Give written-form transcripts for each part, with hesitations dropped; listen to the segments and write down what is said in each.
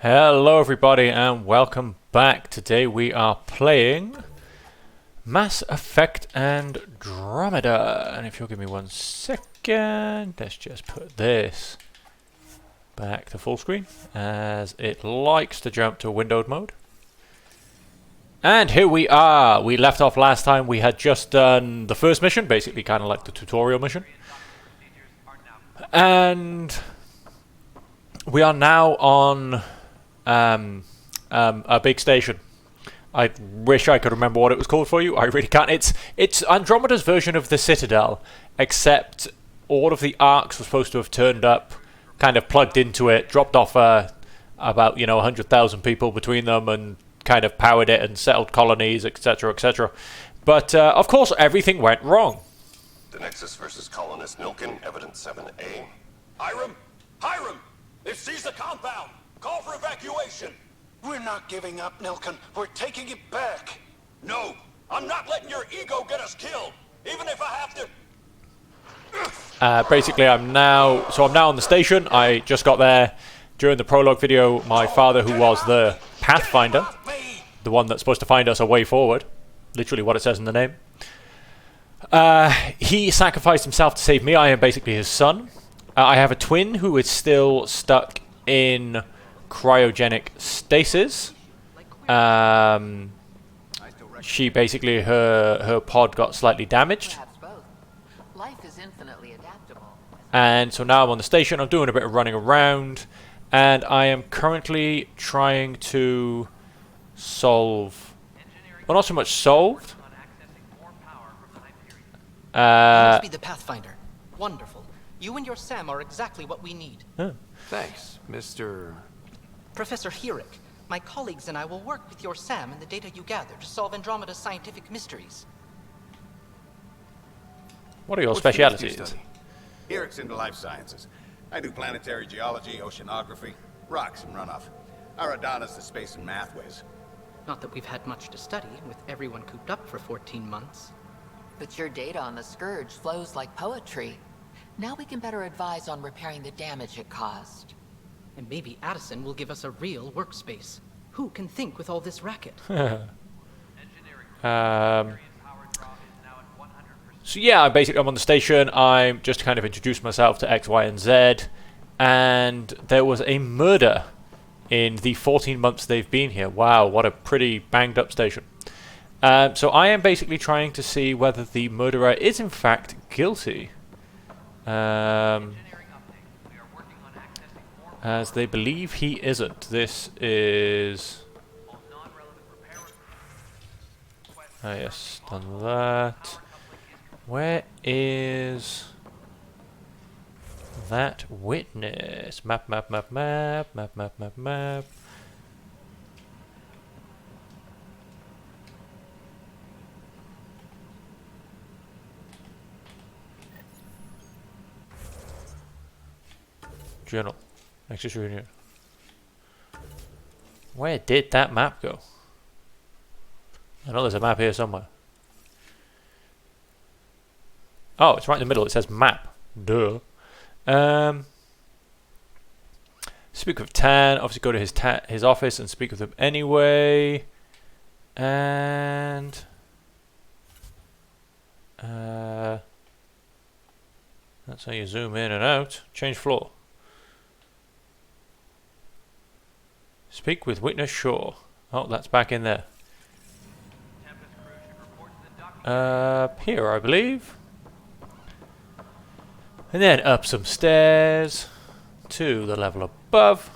Hello everybody and welcome back. Today we are playing Mass Effect Andromeda. And if you'll give me 1 second, let's just put this back to full screen as it likes to jump to windowed mode. And here we are. We left off last time. We had just done the first mission, basically kind of like the tutorial mission. And we are now on a big station. I wish I could remember what it was called for you. I really can't. It's Andromeda's version of the Citadel, except all of the arcs were supposed to have turned up, kind of plugged into it, dropped off about 100,000 people between them, and kind of powered it and settled colonies, etc., etc. But of course, everything went wrong. The Nexus versus Colonist Nilkin, Evidence 7A. Hiram! Hiram! They've seized the compound! Call for evacuation! We're not giving up, Nilkin. We're taking it back. No! I'm not letting your ego get us killed! Even if I have to... Basically, I'm now on the station. I just got there. During the prologue video, my father, who was the Pathfinder, the one that's supposed to find us a way forward, literally what it says in the name, he sacrificed himself to save me. I am basically his son. I have a twin who is still stuck in cryogenic stasis. She basically, her pod got slightly damaged. Life is infinitely adaptable. And so now I'm on the station. I'm doing a bit of running around, and I am currently trying to solve, well, not so much solved. You must be the Pathfinder. Wonderful. You and your Sam are exactly what we need. Thanks, Mr. Professor Herrick, my colleagues and I will work with your Sam and the data you gather to solve Andromeda's scientific mysteries. What are your What fields do you specialities? study? Eric's into life sciences. I do planetary geology, oceanography, rocks and runoff. Aradana's the space and math whiz. Not that we've had much to study, with everyone cooped up for 14 months. But your data on the Scourge flows like poetry. Now we can better advise on repairing the damage it caused. And maybe Addison will give us a real workspace. Who can think with all this racket? So yeah, I'm on the station. I'm just kind of introduced myself to X, Y, and Z, and there was a murder in the 14 months they've been here. Wow, what a pretty banged up station. So I am basically trying to see whether the murderer is in fact guilty. As they believe he isn't. This is... Ah yes, done that. Where is that witness? Map. Journal. Nexus Reunion. Where did that map go? I know there's a map here somewhere. Oh, it's right in the middle. It says map. Duh. Speak with Tan. Obviously go to his office and speak with him anyway. And... that's how you zoom in and out. Change floor. Speak with Witness Shaw. Oh, that's back in there. Here, I believe. And then up some stairs to the level above.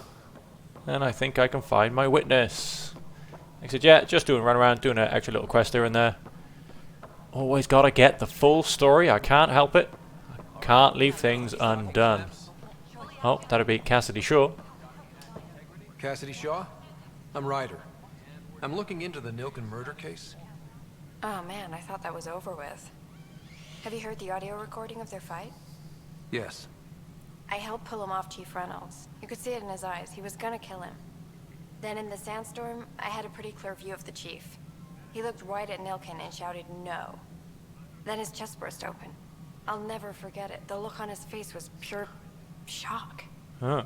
And I think I can find my witness. I said, yeah, just doing run around, doing an extra little quest here and there. Always gotta get the full story. I can't help it. I can't leave things undone. Oh, that'll be Cassidy Shaw. Cassidy Shaw? I'm Ryder. I'm looking into the Nilkin murder case. Oh man, I thought that was over with. Have you heard the audio recording of their fight? Yes. I helped pull him off Chief Reynolds. You could see it in his eyes. He was gonna kill him. Then in the sandstorm, I had a pretty clear view of the Chief. He looked right at Nilkin and shouted no. Then his chest burst open. I'll never forget it. The look on his face was pure shock. Oh.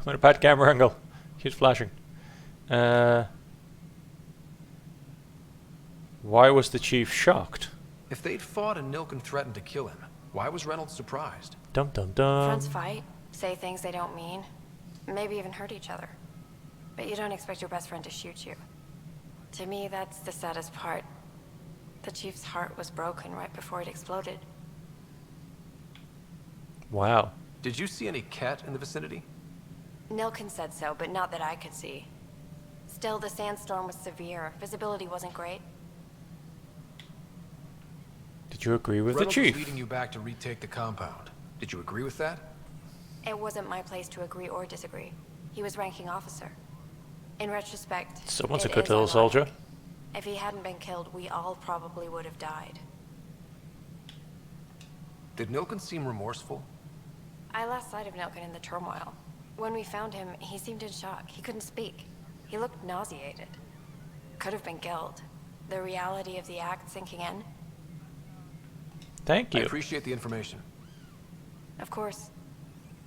I'm in a bad camera angle. Keeps flashing. Why was the chief shocked? If they'd fought and Nilken threatened to kill him, why was Reynolds surprised? Dum dum dum. Friends fight, say things they don't mean, maybe even hurt each other. But you don't expect your best friend to shoot you. To me, that's the saddest part. The chief's heart was broken right before it exploded. Wow. Did you see any cat in the vicinity? Nilken said so, but not that I could see. Still, the sandstorm was severe. Visibility wasn't great. Did you agree with Reynolds the was chief? leading you back to retake the compound. Did you agree with that? It wasn't my place to agree or disagree. He was ranking officer. In retrospect, Someone's a it good is little ironic. soldier. If he hadn't been killed, we all probably would have died. Did Nilken seem remorseful? I lost sight of Nilken in the turmoil. When we found him, he seemed in shock. He couldn't speak. He looked nauseated. Could have been guilt. The reality of the act sinking in. Thank I you. appreciate the information. Of course.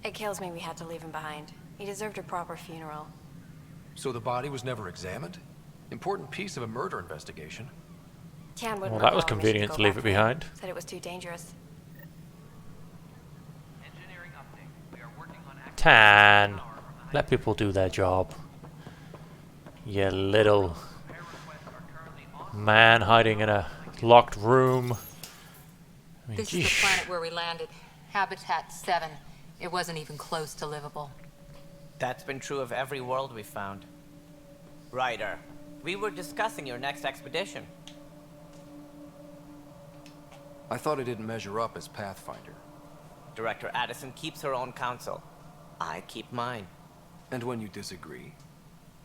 It kills me we had to leave him behind. He deserved a proper funeral. So the body was never examined? Important piece of a murder investigation. Tian wouldn't Well, that was recall convenient permission to leave go it back behind. there. Said it was too dangerous. Tan. Let people do their job. You little man hiding in a locked room. I mean, This is the geesh. planet where we landed. Habitat 7. It wasn't even close to livable. That's been true of every world we've found. Ryder, we were discussing your next expedition. I thought it didn't measure up as Pathfinder. Director Addison keeps her own counsel. I keep mine. And when you disagree?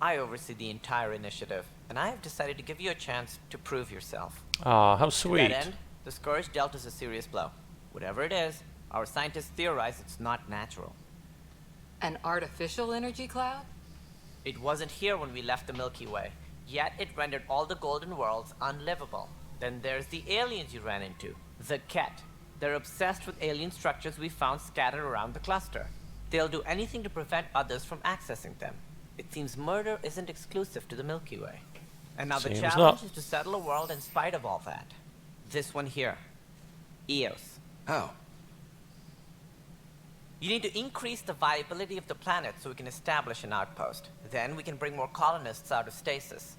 I oversee the entire initiative, and I have decided to give you a chance to prove yourself. Aw, how To sweet. that end, the Scourge dealt us a serious blow. Whatever it is, our scientists theorize it's not natural. An artificial energy cloud? It wasn't here when we left the Milky Way, yet it rendered all the golden worlds unlivable. Then there's the aliens you ran into, the Ket. They're obsessed with alien structures we found scattered around the cluster. They'll do anything to prevent others from accessing them. It seems murder isn't exclusive to the Milky Way. And now the Seems challenge not. is to settle a world in spite of all that. This one here. Eos. How? You need to increase the viability of the planet so we can establish an outpost. Then we can bring more colonists out of stasis.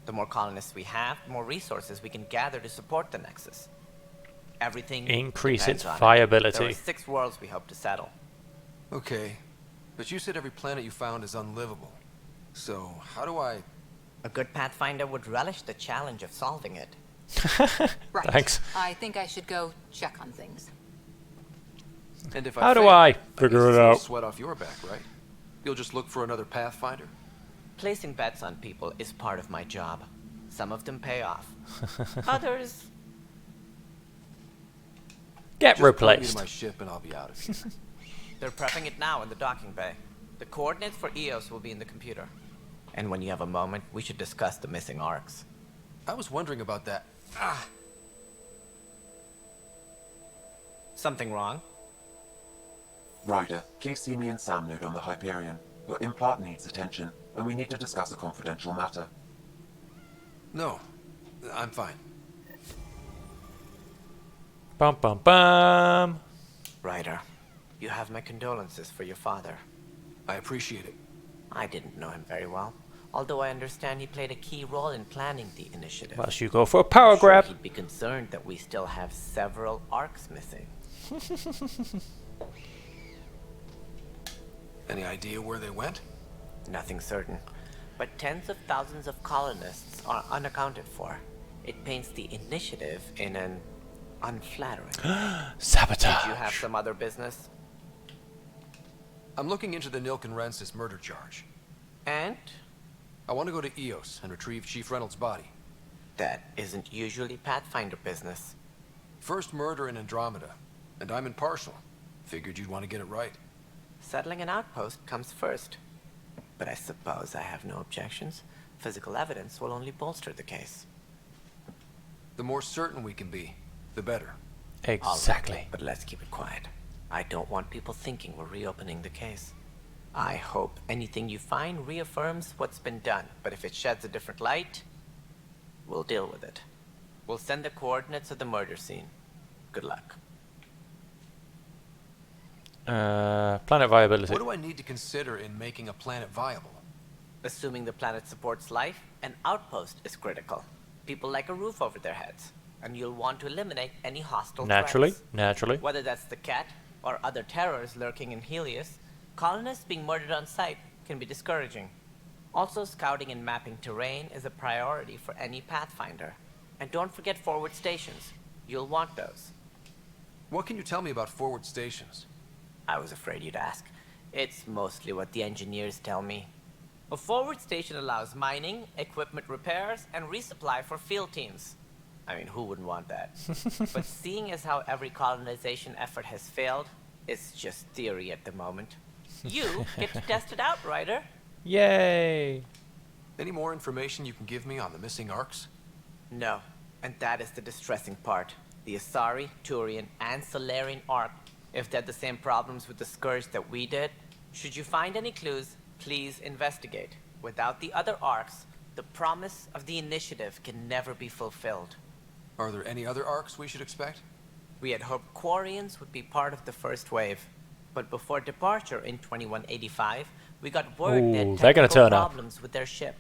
The more colonists we have, the more resources we can gather to support the Nexus. Everything Increase depends its on it. viability. There are 6 worlds we hope to settle. Okay. But you said every planet you found is unlivable. So, how do I... A good Pathfinder would relish the challenge of solving it. Right. Thanks. I think I should go check on things. And if How do fail, I guess figure it's it no out? sweat off your back, right? You'll just look for another Pathfinder? Placing bets on people is part of my job. Some of them pay off. Others... Get Just pull me replaced. to my ship and I'll be out of here. They're prepping it now in the docking bay. The coordinates for Eos will be in the computer. And when you have a moment, we should discuss the missing arcs. I was wondering about that. Ah! Something wrong? Ryder, please see me and Sam node on the Hyperion. Your implant needs attention, and we need to discuss a confidential matter. No, I'm fine. Bum bum bum. Ryder, you have my condolences for your father. I appreciate it. I didn't know him very well, although I understand he played a key role in planning the initiative. Must you go for a power I'm sure grab? He'd be concerned that we still have several arcs missing. Any idea where they went? Nothing certain, but tens of thousands of colonists are unaccounted for. It paints the initiative in an unflattering way. Sabotage. Did you have some other business? I'm looking into the Nilken Rensis murder charge. And? I want to go to Eos and retrieve Chief Reynolds' body. That isn't usually Pathfinder business. First murder in Andromeda, and I'm impartial. Figured you'd want to get it right. Settling an outpost comes first. But I suppose I have no objections. Physical evidence will only bolster the case. The more certain we can be, the better. Exactly. All right, but let's keep it quiet. I don't want people thinking we're reopening the case. I hope anything you find reaffirms what's been done, but if it sheds a different light, we'll deal with it. We'll send the coordinates of the murder scene. Good luck. Planet viability. What do I need to consider in making a planet viable? Assuming the planet supports life, an outpost is critical. People like a roof over their heads, and you'll want to eliminate any hostile threats. Naturally. Whether that's the cat or other terrors lurking in Helios, colonists being murdered on sight can be discouraging. Also, scouting and mapping terrain is a priority for any Pathfinder. And don't forget forward stations. You'll want those. What can you tell me about forward stations? I was afraid you'd ask. It's mostly what the engineers tell me. A forward station allows mining, equipment repairs, and resupply for field teams. I mean, who wouldn't want that? But seeing as how every colonization effort has failed, it's just theory at the moment. You get to test it out, Ryder. Yay! Any more information you can give me on the missing arcs? No, and that is the distressing part. The Asari, Turian, and Solarian arc, if they had the same problems with the Scourge that we did, should you find any clues, please investigate. Without the other arcs, the promise of the initiative can never be fulfilled. Are there any other arcs we should expect? We had hoped Quarians would be part of the first wave, but before departure in 2185, we got word they had technical problems with their ship.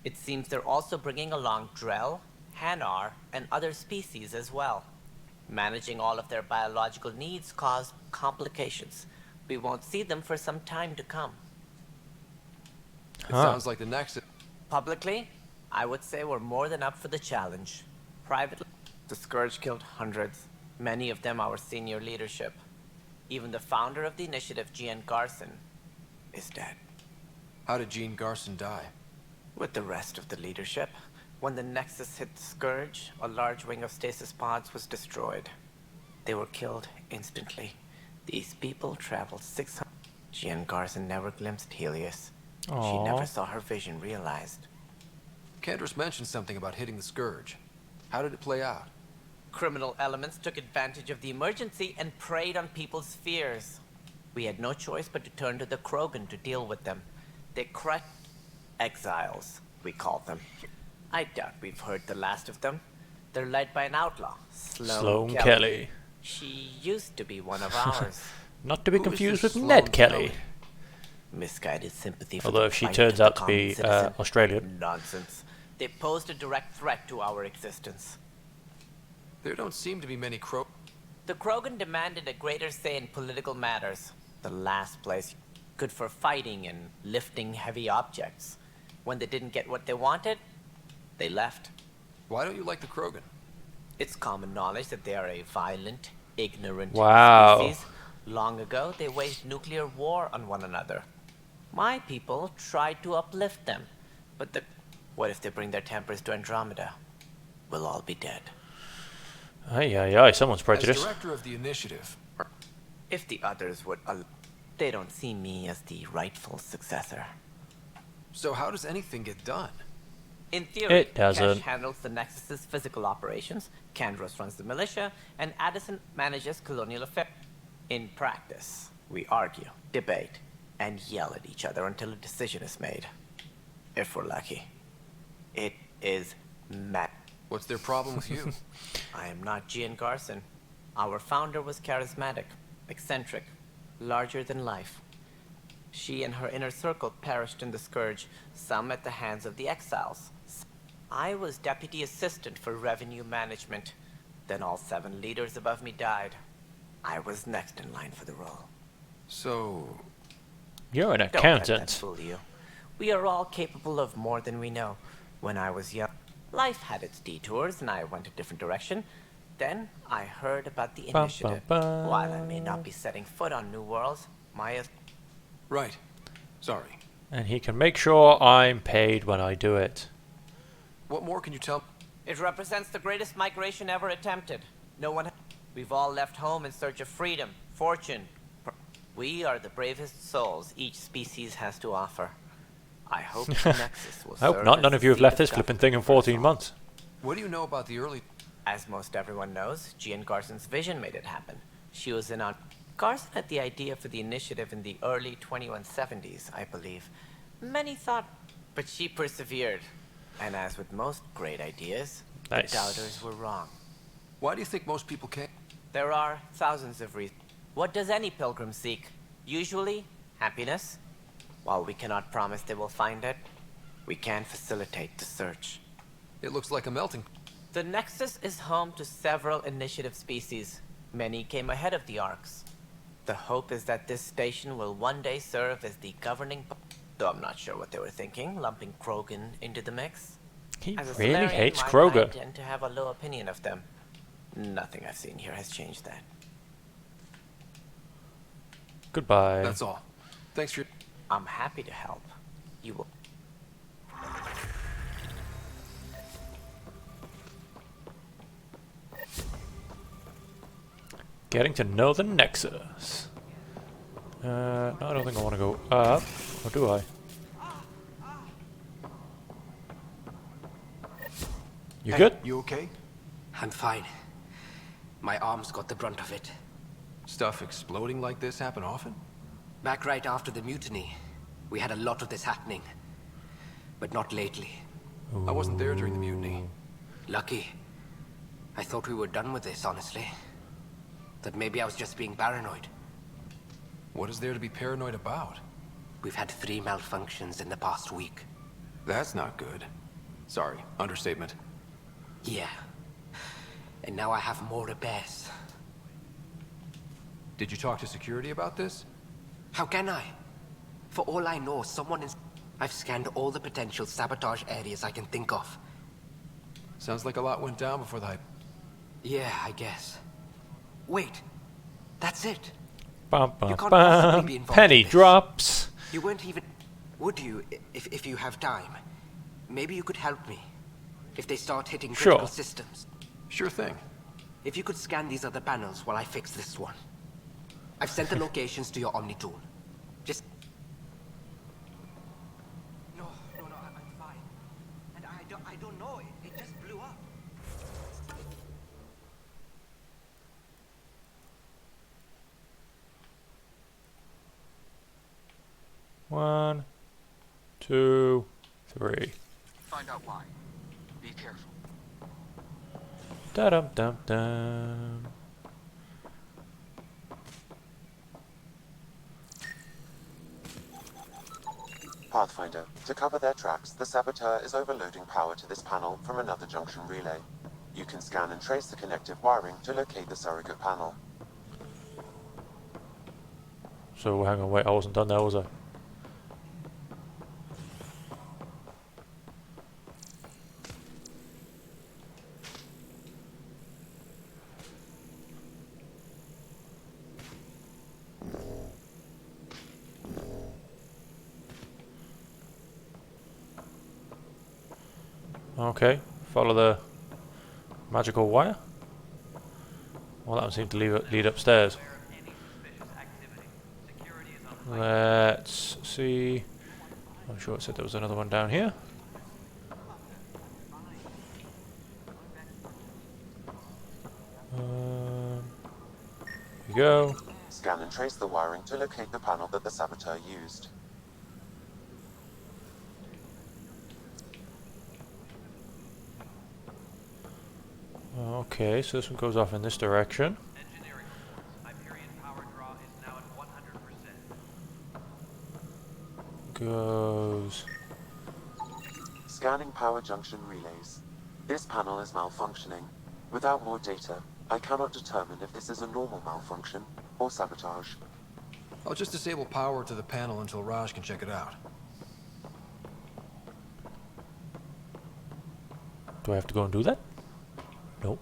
It seems they're also bringing along Drell, Hanar, and other species as well. Managing all of their biological needs caused complications. We won't see them for some time to come. It sounds like the next... Publicly, I would say we're more than up for the challenge. Privately, the Scourge killed hundreds, many of them our senior leadership. Even the founder of the initiative, Gian Garson, is dead. How did Jean Garson die? With the rest of the leadership. When the Nexus hit the Scourge, a large wing of stasis pods was destroyed. They were killed instantly. These people traveled 600... Jean Garson never glimpsed Helios. Aww. She never saw her vision realized. Cantor's mentioned something about hitting the Scourge. How did it play out? Criminal elements took advantage of the emergency and preyed on people's fears. We had no choice but to turn to the Krogan to deal with them. They crushed exiles, we call them. I doubt we've heard the last of them. They're led by an outlaw, Sloane Kelly. She used to be one of ours. Not to be confused with Ned Kelly. Misguided sympathy for although if she turns out to be Australian. Nonsense. They posed a direct threat to our existence. There don't seem to be many The Krogan demanded a greater say in political matters. The last place good for fighting and lifting heavy objects. When they didn't get what they wanted, they left. Why don't you like the Krogan? It's common knowledge that they are a violent, ignorant species. Long ago, they waged nuclear war on one another. My people tried to uplift them, but what if they bring their tempers to Andromeda? We'll all be dead. Aye, someone's prejudiced. As director of the initiative, if the others would, they don't see me as the rightful successor. So how does anything get done? In theory, it doesn't. Kesh handles the Nexus's physical operations, Kandros runs the militia, and Addison manages colonial affairs. In practice, we argue, debate, and yell at each other until a decision is made. If we're lucky. It is mad. What's their problem with you? I am not Gian Garson. Our founder was charismatic, eccentric, larger than life. She and her inner circle perished in the Scourge, some at the hands of the exiles. I was deputy assistant for revenue management. Then all 7 leaders above me died. I was next in line for the role. So... You're an Don't let accountant. that fool you. We are all capable of more than we know. When I was young, life had its detours and I went a different direction. Then I heard about the initiative. While I may not be setting foot on New Worlds, my... Right. Sorry. And he can make sure I'm paid when I do it. What more can you tell? It represents the greatest migration ever attempted. No one... We've all left home in search of freedom, fortune. We are the bravest souls each species has to offer. I hope the Nexus will I hope serve not. as None the of you have seed left this flipping thing in 14 months. What do you know about the early... As most everyone knows, Gian Garson's vision made it happen. She was in on... Carson had the idea for the initiative in the early 2170s, I believe. Many thought, but she persevered. And as with most great ideas, Nice. the doubters were wrong. Why do you think most people can't? There are thousands of reasons. What does any pilgrim seek? Usually, happiness. While we cannot promise they will find it, we can facilitate the search. It looks like a melting. The Nexus is home to several initiative species. Many came ahead of the Arks. The hope is that this station will one day serve as the governing... Though I'm not sure what they were thinking, lumping Krogan into the mix. He As a really Solarian, hates I Krogan. tend to have a low opinion of them. Nothing I've seen here has changed that. Goodbye. That's all. Thanks for your... I'm happy to help. You will... Getting to know the Nexus. No, I don't think I want to go up. Or do I? You Hey, good? You okay? I'm fine. My arms got the brunt of it. Stuff exploding like this happen often? Back right after the mutiny, we had a lot of this happening. But not lately. I wasn't there during the mutiny. Lucky. I thought we were done with this, honestly. That maybe I was just being paranoid. What is there to be paranoid about? We've had 3 malfunctions in the past week. That's not good. Sorry, understatement. Yeah. And now I have more repairs. Did you talk to security about this? How can I? For all I know, someone is... I've scanned all the potential sabotage areas I can think of. Sounds like a lot went down before the hype. Yeah, I guess. Wait. That's it. Bum, You bum, can't possibly bum. be involved Penny in this. drops. You weren't even... Would you, if you have time? Maybe you could help me. If they start hitting critical Sure. systems. Sure thing. If you could scan these other panels while I fix this one. I've sent the locations to your Omni tool. Just... No, I'm fine. And I don't know, it just blew up. One, 2, 3. Find out why. Be careful. Da dum dum dum. Pathfinder, to cover their tracks, the saboteur is overloading power to this panel from another junction relay. You can scan and trace the connective wiring to locate the surrogate panel. So hang on, wait, I wasn't done there, was I? Okay, follow the magical wire. Well, that one seemed to lead upstairs. Let's see. I'm sure it said there was another one down here. Here you go. Scan and trace the wiring to locate the panel that the saboteur used. Okay, so this one goes off in this direction. Goes... Scanning power junction relays. This panel is malfunctioning. Without more data, I cannot determine if this is a normal malfunction or sabotage. I'll just disable power to the panel until Raj can check it out. Do I have to go and do that? Nope.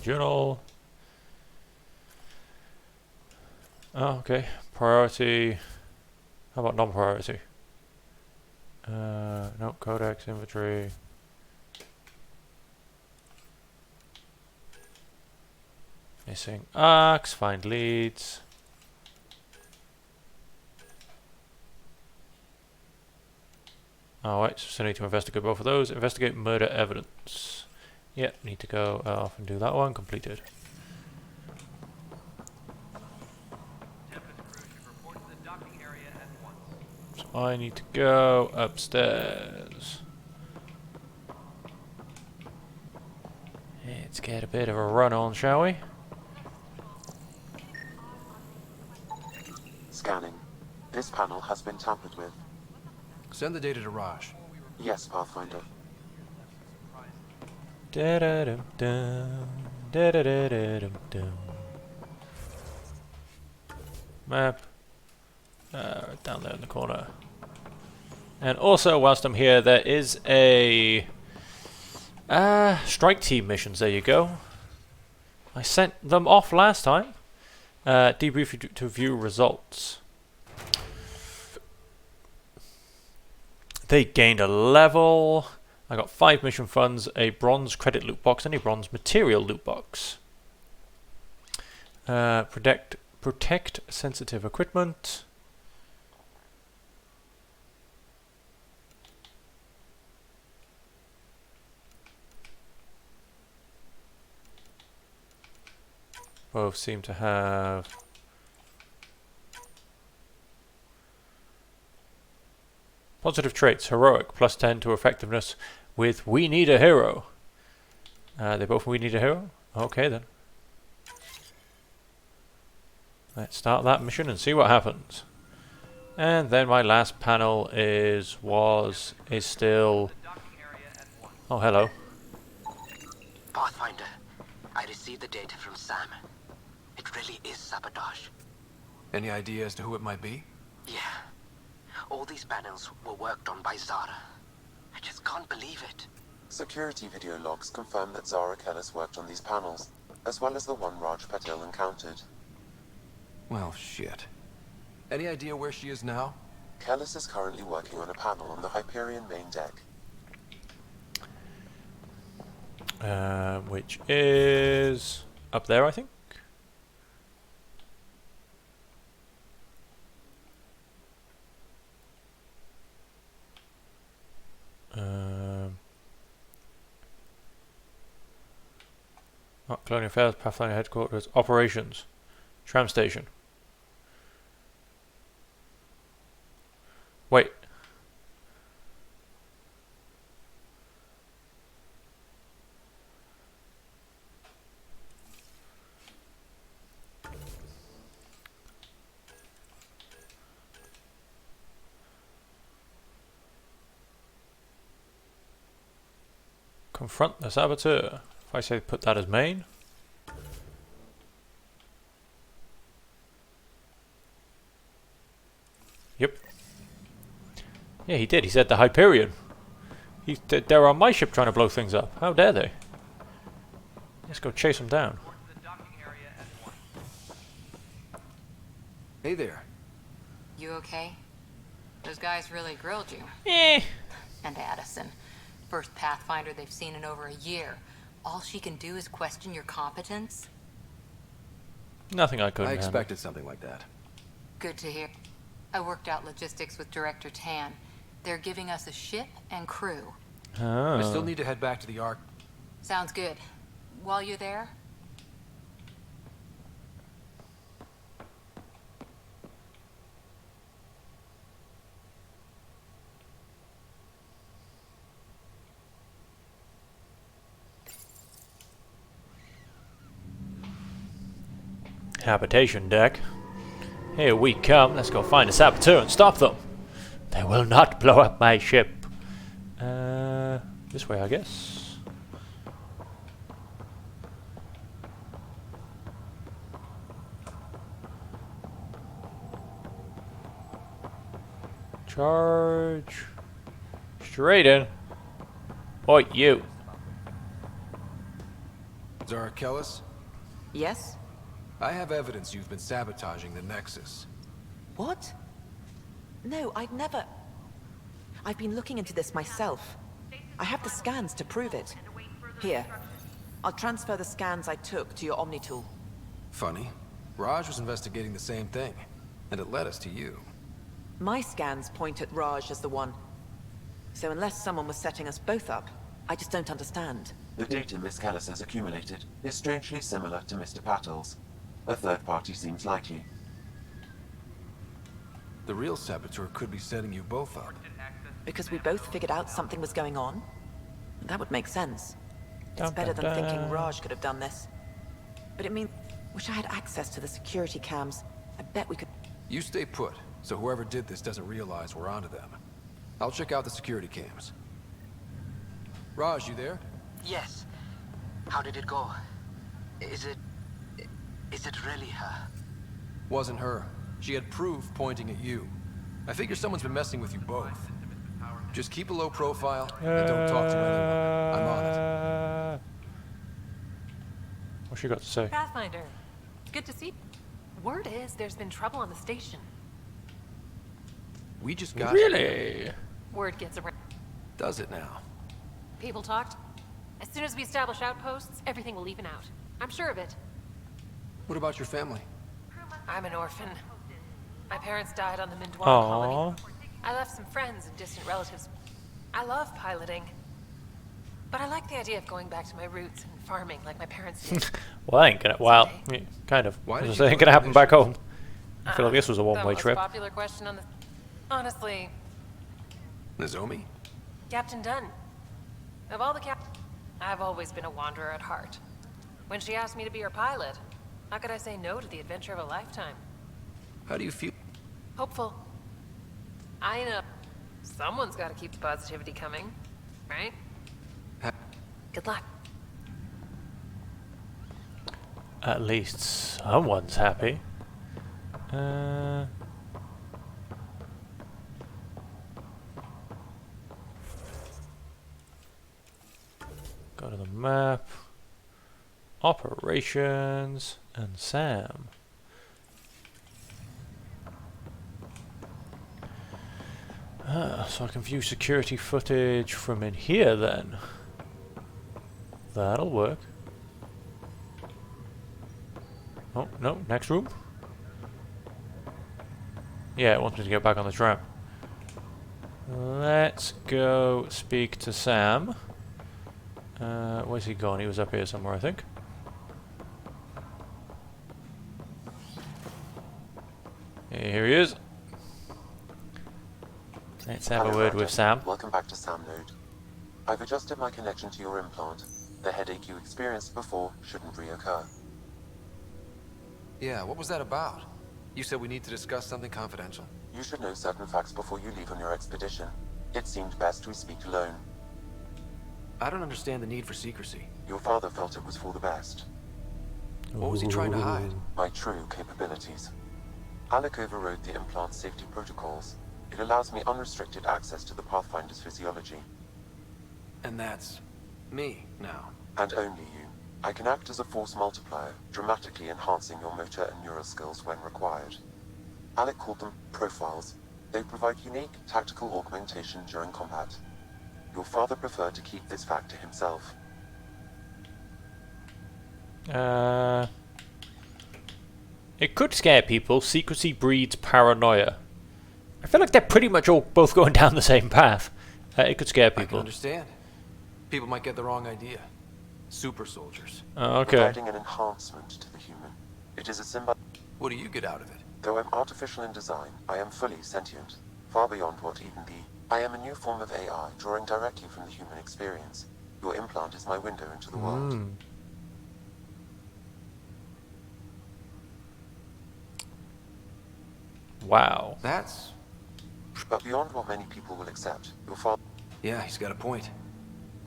Journal. Oh, okay. Priority. How about non-priority? No, codex, inventory. Missing arcs, find leads. Alright, so still need to investigate both of those. Investigate murder evidence. Yep, need to go off and do that one. Completed. I need to go upstairs. Let's get a bit of a run on, shall we? Scanning. This panel has been tampered with. Send the data to Raj. Yes, Pathfinder. Da-da-dum-dum, da-da-da-da-dum-dum. Map. Down there in the corner. And also, whilst I'm here, there is a strike team missions. There you go. I sent them off last time. Debrief to view results. They gained a level. I got 5 mission funds, a bronze credit loot box, and a bronze material loot box. Protect sensitive equipment. Both seem to have positive traits. Heroic, +10 to effectiveness with We Need a Hero. They both We Need a Hero? Okay then. Let's start that mission and see what happens. And then my last panel is still... Oh, hello. Pathfinder, I received the data from Sam. It really is sabotage. Any idea as to who it might be? Yeah. All these panels were worked on by Zara. I just can't believe it. Security video logs confirm that Zara Kellis worked on these panels, as well as the one Raj Patel encountered. Well, shit. Any idea where she is now? Kellis is currently working on a panel on the Hyperion main deck. Which is up there, I think. Colonial Affairs, Pathfinder Headquarters, Operations, Tram Station. Wait. Confront the saboteur. If I say put that as main. Yep. Yeah, he did. He said the Hyperion. They're on my ship trying to blow things up. How dare they? Let's go chase them down. Hey there. You okay? Those guys really grilled you. Eh. And Addison. First Pathfinder they've seen in over a year. All she can do is question your competence? Nothing I couldn't I handle. expected something like that. Good to hear. I worked out logistics with Director Tan. They're giving us a ship and crew. Oh. I still need to head back to the Ark. Sounds good. While you're there, Habitation deck. Here we come. Let's go find a saboteur and stop them. They will not blow up my ship. This way, I guess. Charge. Straight in. Oi, you. Zara Kellis? Yes? I have evidence you've been sabotaging the Nexus. What? No, I'd never... I've been looking into this myself. I have the scans to prove it. Here. I'll transfer the scans I took to your Omni tool. Funny. Raj was investigating the same thing, and it led us to you. My scans point at Raj as the one. So unless someone was setting us both up, I just don't understand. The data Miss Kellis has accumulated is strangely similar to Mr. Patel's. A third party seems likely. The real saboteur could be setting you both up. Because we both figured out something was going on? That would make sense. It's Dun, better dun, than thinking dun. Raj could have done this. But it means... Wish I had access to the security cams. I bet we could... You stay put, so whoever did this doesn't realize we're onto them. I'll check out the security cams. Raj, you there? Yes. How did it go? Is it really her? Wasn't her. She had proof pointing at you. I figure someone's been messing with you both. Just keep a low profile and don't talk to anyone. I'm on it. What's she got to say? Pathfinder, good to see. Word is there's been trouble on the station. We just got... Really? Word gets around. Does it now? People talked. As soon as we establish outposts, everything will even out. I'm sure of it. What about your family? I'm an orphan. My parents died on the Mindwar Aww. colony. I left some friends and distant relatives. I love piloting. But I like the idea of going back to my roots and farming like my parents did. Well, that ain't gonna... Well, yeah, kind of. Why did It you ain't put gonna happen mission? back home. I feel like this was a The one-way most trip. popular question on the... Honestly, Nozomi? Captain Dunn. Of all the I've always been a wanderer at heart. When she asked me to be her pilot, how could I say no to the adventure of a lifetime? How do you feel? Hopeful. I know. Someone's got to keep the positivity coming, right? Good luck. At least someone's happy. Go to the map. Operations and Sam. So I can view security footage from in here then. That'll work. Oh, no, next room. Yeah, it wants me to get back on the tram. Let's go speak to Sam. Where's he gone? He was up here somewhere, I think. Here he is. Let's have a Hello, word Roger. with Sam. Welcome back to Sam Node. I've adjusted my connection to your implant. The headache you experienced before shouldn't reoccur. Yeah, what was that about? You said we need to discuss something confidential. You should know certain facts before you leave on your expedition. It seemed best we speak alone. I don't understand the need for secrecy. Your father felt it was for the best. What was he trying to hide? My true capabilities. Alec overrode the implant safety protocols. It allows me unrestricted access to the Pathfinder's physiology. And that's me now. And only you. I can act as a force multiplier, dramatically enhancing your motor and neural skills when required. Alec called them profiles. They provide unique tactical augmentation during combat. Your father preferred to keep this fact to himself. It could scare people. Secrecy breeds paranoia. I feel like they're pretty much all both going down the same path. It could scare I can people. understand. People might get the wrong idea. Super soldiers. Okay. Providing an enhancement to the human. It is a symbol. What do you get out of it? Though I'm artificial in design, I am fully sentient. Far beyond what even the... I am a new form of AI, drawing directly from the human experience. Your implant is my window into the world. Wow. That's... But beyond what many people will accept, your father... Yeah, he's got a point.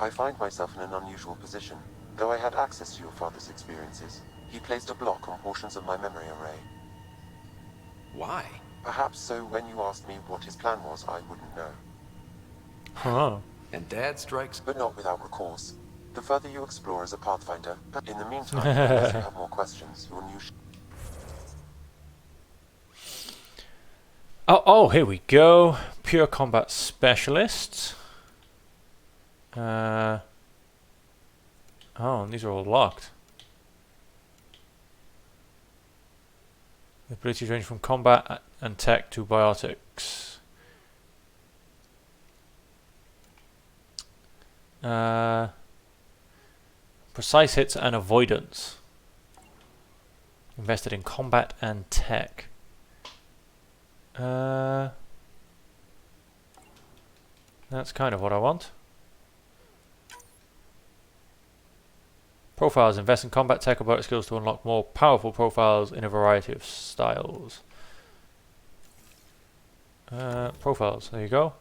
I find myself in an unusual position. Though I had access to your father's experiences, he placed a block on portions of my memory array. Why? Perhaps so when you asked me what his plan was, I wouldn't know. Huh. And Dad strikes... But not without recourse. The further you explore as a Pathfinder, in the meantime, unless you have more questions, your new... Oh, here we go. Pure combat specialists. Oh, and these are all locked. The abilities range from combat and tech to biotics. Precise hits and avoidance. Invested in combat and tech. That's kind of what I want. Profiles. Invest in combat tech or bullet skills to unlock more powerful profiles in a variety of styles. Profiles. There you go.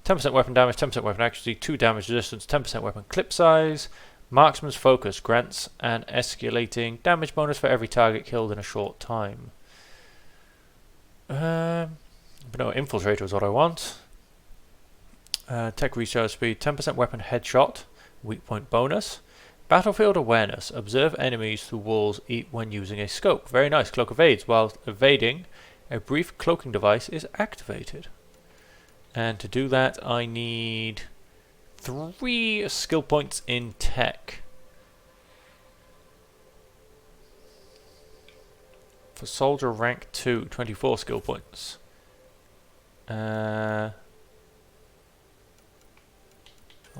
10% weapon damage, 10% weapon accuracy, 2 damage resistance, 10% weapon clip size. Marksman's focus grants an escalating damage bonus for every target killed in a short time. But no, infiltrator is what I want. Tech recharge speed, 10% weapon headshot, weak point bonus. Battlefield awareness, observe enemies through walls when using a scope. Very nice, cloak evades. While evading, a brief cloaking device is activated. And to do that I need 3 skill points in tech. For soldier rank 2, 24 skill points. There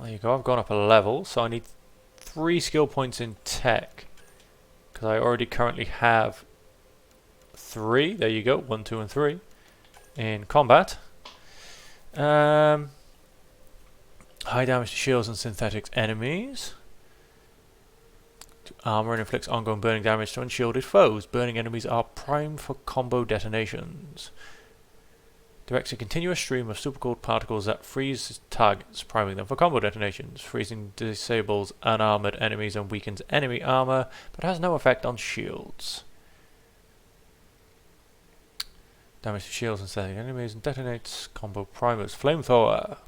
you go, I've gone up a level, so I need 3 skill points in tech. Because I already currently have 3, there you go, 1, 2 and 3 in combat. High damage to shields and synthetic enemies. To armor and inflicts ongoing burning damage to unshielded foes. Burning enemies are primed for combo detonations. Directs a continuous stream of supercooled particles that freeze targets, priming them for combo detonations. Freezing disables unarmored enemies and weakens enemy armor, but has no effect on shields. Damage to shields and synthetic enemies and detonates combo primers. Flamethrower.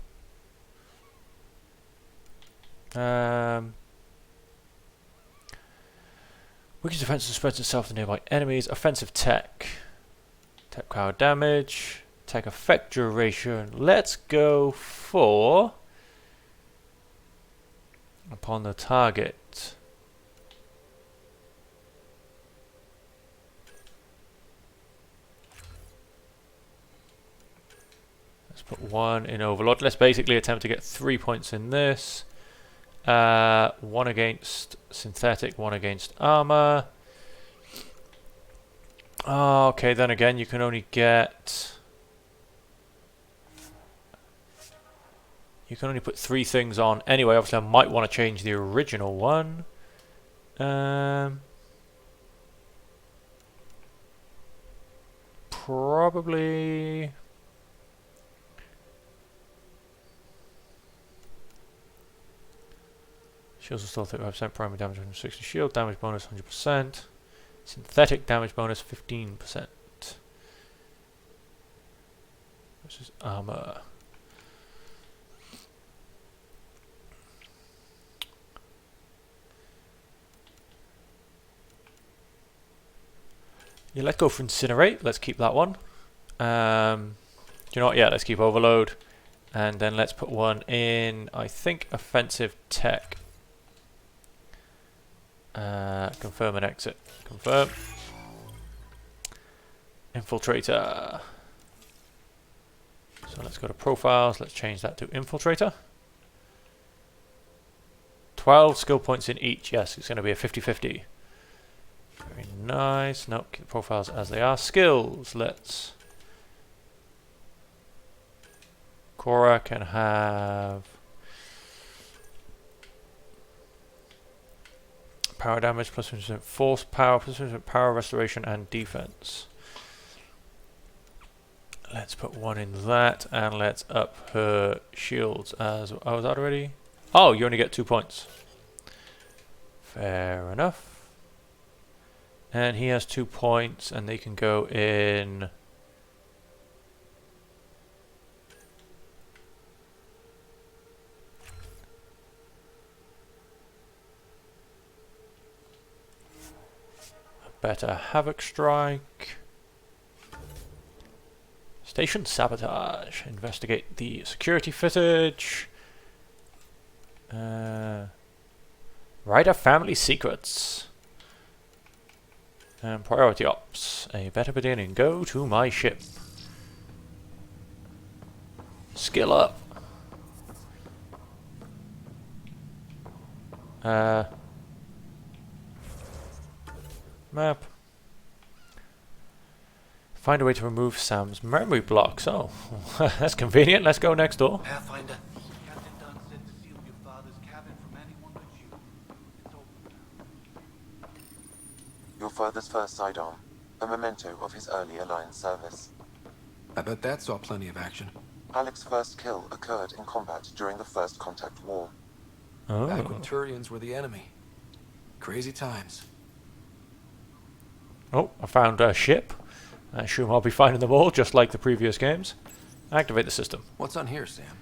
Weakens defense and spreads itself to nearby enemies. Offensive tech. Tech power damage. Tech effect duration. Let's go for upon the target. Let's put 1 in Overlord. Let's basically attempt to get 3 points in this. 1 against synthetic, 1 against armor. Okay, then again, you can only get... You can only put 3 things on. Anyway, obviously I might want to change the original one. Probably... Shields are still 35%, primary damage 160, shield damage bonus 100%, synthetic damage bonus 15%. This is armor. You let go for incinerate, let's keep that one. Do you know what, yeah, let's keep overload. And then let's put 1 in, I think, offensive tech. Confirm and exit. Confirm. Infiltrator. So let's go to profiles. Let's change that to infiltrator. 12 skill points in each. Yes, it's going to be a 50-50. Very nice. Nope, keep the profiles as they are. Skills. Let's... Cora can have... Power damage, plus 50% force power, plus 50% power restoration and defense. Let's put 1 in that, and let's up her shields as... Oh, was that already? Oh, you only get 2 points. Fair enough. And he has 2 points, and they can go in... Better Havoc Strike. Station Sabotage. Investigate the security footage. Rider Family Secrets. And Priority Ops. A better beginning. Go to my ship. Skill up. Map. Find a way to remove Sam's memory blocks. Oh, that's convenient. Let's go next door. Pathfinder, Captain Dunn said to seal your father's cabin from anyone but you. It's open. Your father's first sidearm, a memento of his early Alliance service. I bet that saw plenty of action. Alec's first kill occurred in combat during the First Contact War. Oh. Back when Turians were the enemy. Crazy times. Oh, I found a ship. I assume I'll be finding them all, just like the previous games. Activate the system. What's on here, Sam?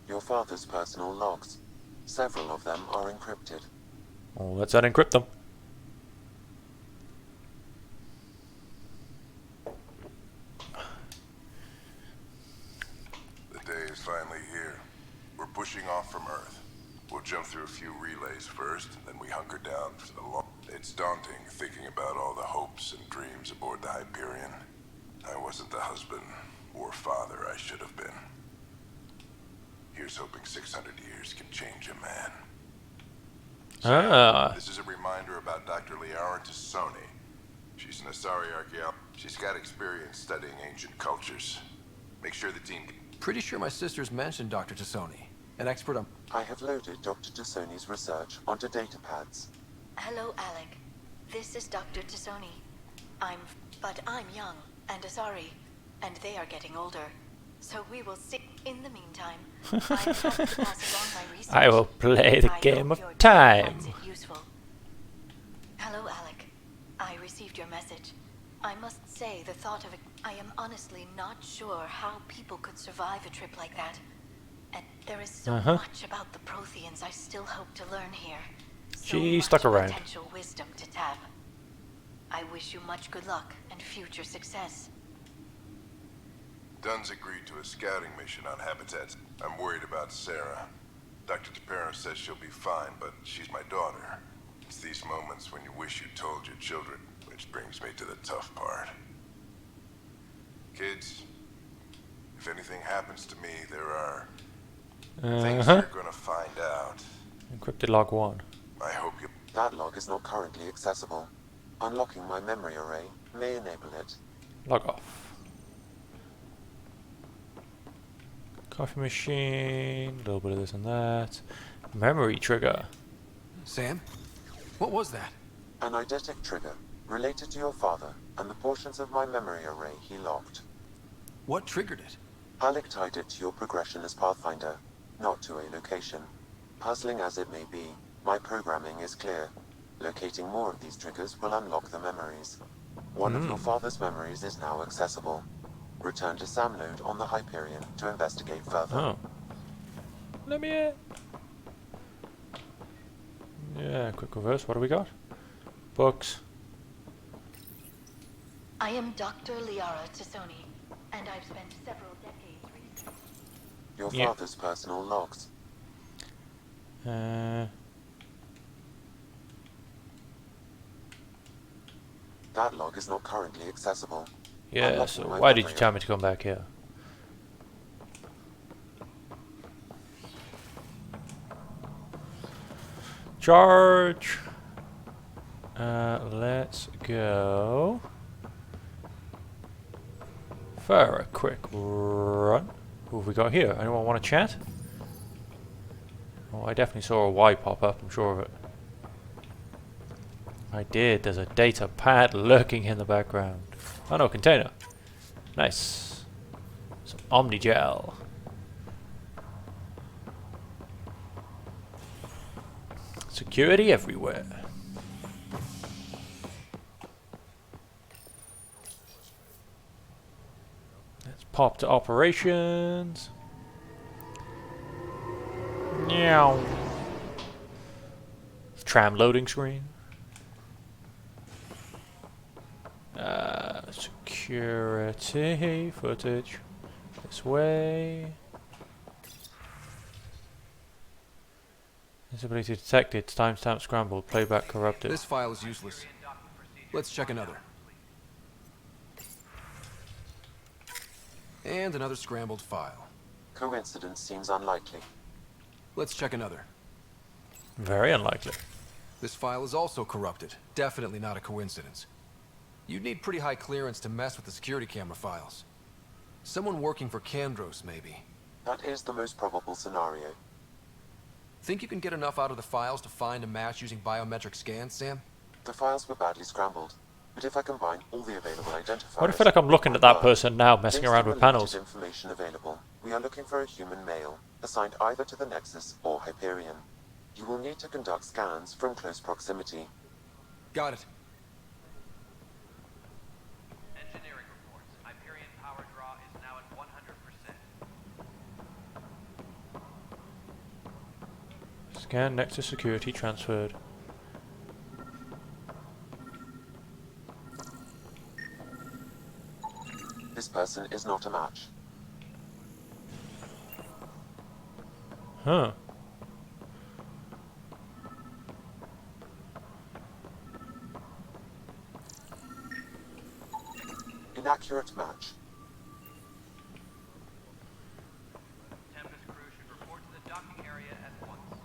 Your father's personal logs. Several of them are encrypted. Oh, let's unencrypt them. The day is finally here. We're pushing off from Earth. We'll jump through a few relays first, then we hunker down for the long... It's daunting thinking about all the hopes and dreams aboard the Hyperion. I wasn't the husband or father I should have been. Here's hoping 600 years can change a man. Ah. This is a reminder about Dr. Liara Tassoni. She's an Asari archaeologist. She's got experience studying ancient cultures. Make sure the team... Pretty sure my sisters mentioned Dr. Tassoni, an expert on... I have loaded Dr. Tassoni's research onto datapads. Hello, Alec. This is Dr. Tassoni. But I'm young and Asari, and they are getting older. So we will see. In the meantime, I have to pass along my research. I will play the game of time. Finds it useful. Hello, Alec. I received your message. I must say, the thought of it, I am honestly not sure how people could survive a trip like that. And there is so much about the Protheans I still hope to learn here. She stuck around. Potential wisdom to tap. I wish you much good luck and future success. Dunn's agreed to a scouting mission on habitats. I'm worried about Sarah. Dr. Tapero says she'll be fine, but she's my daughter. It's these moments when you wish you told your children, which brings me to the tough part. Kids, if anything happens to me, there are things you're gonna find out. Encrypted log 1. I hope you... That log is not currently accessible. Unlocking my memory array may enable it. Log off. Coffee machine, a little bit of this and that. Memory trigger. Sam? What was that? An eidetic trigger related to your father and the portions of my memory array he locked. What triggered it? Alec tied it to your progression as Pathfinder, not to a location. Puzzling as it may be, my programming is clear. Locating more of these triggers will unlock the memories. One of your father's memories is now accessible. Return to Sam node on the Hyperion to investigate further. Oh. Let me in. Yeah, quick reverse. What do we got? Books. I am Dr. Liara Tassoni, and I've spent several decades researching. Your father's personal logs. That log is not currently accessible. Yeah, so why did you tell me to come back here? Charge! Let's go for a quick run. Who have we got here? Anyone want to chat? Oh, I definitely saw a Y pop up, I'm sure of it. I did, there's a data pad lurking in the background. Oh no, container. Nice. Some Omnigel. Security everywhere. Let's pop to operations. Meow. Tram loading screen. Security footage. This way. Visibility detected. Timestamp scrambled. Playback corrupted. This file is useless. Let's check another. And another scrambled file. Coincidence seems unlikely. Let's check another. Very unlikely. This file is also corrupted. Definitely not a coincidence. You'd need pretty high clearance to mess with the security camera files. Someone working for Kandros, maybe. That is the most probable scenario. Think you can get enough out of the files to find a match using biometric scans, Sam? The files were badly scrambled, but if I combine all the available identifiers... Why do I feel like I'm looking at that person now, messing around with panels? Information available. We are looking for a human male, assigned either to the Nexus or Hyperion. You will need to conduct scans from close proximity. Got it. Engineering reports. Hyperion power draw is now at 100%. Scan Nexus security transferred. This person is not a match. Huh. Inaccurate match. Tempest crew should report to the docking area at once.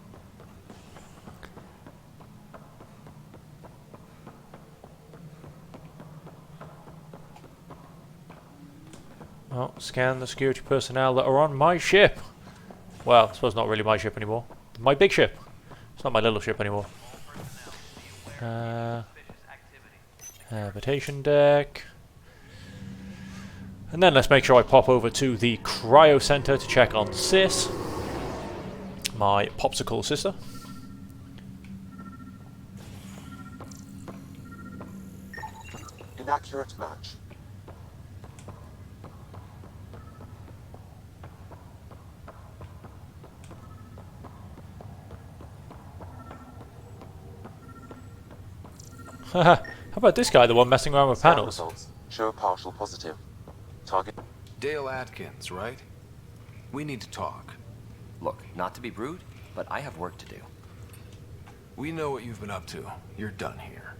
Oh, scan the security personnel that are on my ship. Well, I suppose not really my ship anymore. My big ship. It's not my little ship anymore. Habitation deck. And then let's make sure I pop over to the cryo center to check on Sis, my popsicle sister. Inaccurate match. Haha, how about this guy, the one messing around with panels? Results show a partial positive. Target. Dale Atkins, right? We need to talk. Look, not to be rude, but I have work to do. We know what you've been up to. You're done here.